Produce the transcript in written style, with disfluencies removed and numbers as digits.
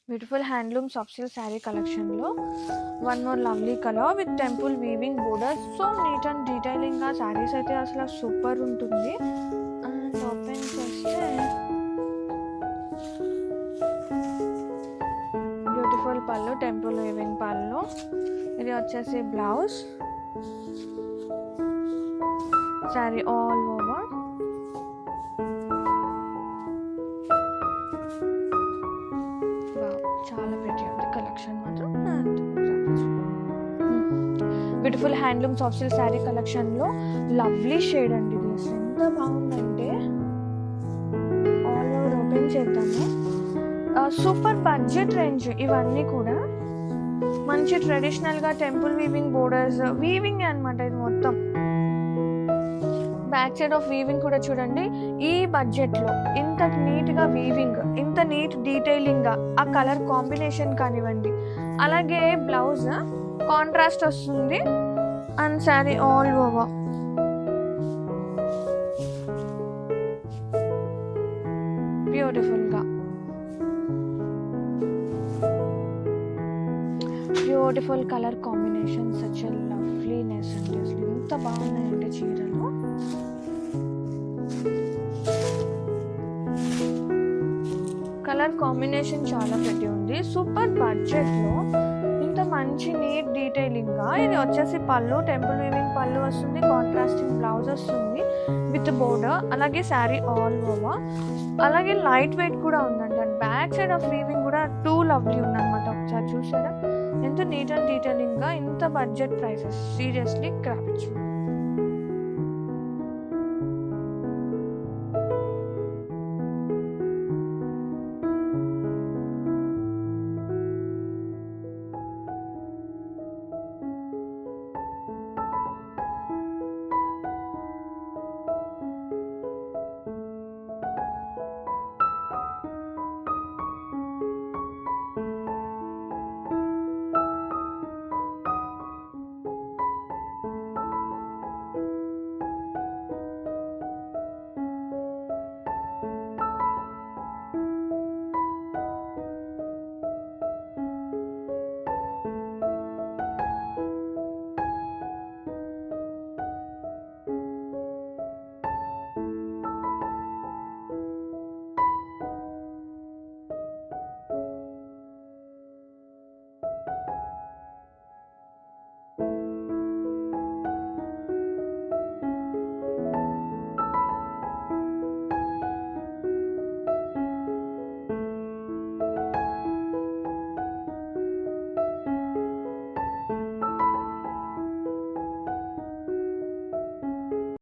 Beautiful handloom soft silk sari కలెక్షన్లో one more lovely colour with temple weaving borders. So neat and డీటెయిలింగ్గా శారీస్ అయితే అసలు super ఉంటుంది. And open చేస్తే బ్యూటిఫుల్ పళ్ళు, టెంపుల్ వీవింగ్ పళ్ళు. ఇది వచ్చేసి బ్లౌజ్. శారీ ఆల్ ఓవర్ చాలా ప్రిటీ ఉంది కలెక్షన్ మాత్రం. Beautiful handloom soft silk sari కలెక్షన్లో లవ్లీ షేడ్ అండి. ఇది అసలు ఎంత బాగుందంటే ఆల్ ఓవర్ ఓపెన్ చేద్దాము. సూపర్ బడ్జెట్ రేంజ్ ఇవన్నీ కూడా. మంచి ట్రెడిషనల్గా టెంపుల్ వీవింగ్ బోర్డర్స్, వీవింగ్ అనమాట ఇది మొత్తం. బ్యాక్ సైడ్ ఆఫ్ వీవింగ్ కూడా చూడండి. ఈ బడ్జెట్లో ఇంత నీట్గా వీవింగ్, ఇంత నీట్ డీటెయిలింగ్గా ఆ కలర్ కాంబినేషన్ కానివ్వండి. అలాగే బ్లౌజ్ కాంట్రాస్ట్ వస్తుంది అండ్ శారీ ఆల్ ఓవర్ బ్యూటిఫుల్గా, beautiful colour combination, such a loveliness అండి. అసలు ఎంత బాగున్నాయండి చీరలు. కలర్ కాంబినేషన్ చాలా పెట్టి ఉంది. సూపర్ బడ్జెట్లో ఇంత మంచి నీట్ డీటెయిలింగ్గా. ఇది వచ్చేసి పళ్ళు, టెంపుల్ వీవింగ్ పళ్ళు వస్తుంది, కాంట్రాస్టింగ్ బ్లౌజ్ వస్తుంది విత్ బోర్డర్. అలాగే శారీ ఆల్ ఓవర్. అలాగే లైట్ వెయిట్ కూడా ఉందండి. And back side of weaving కూడా టూ లవ్లీ ఉందన్నమాట. ఒకసారి చూసారా ఎంత నీట్ అండ్ డీటెయిలింగ్గా. ఇంత budget prices seriously grab it.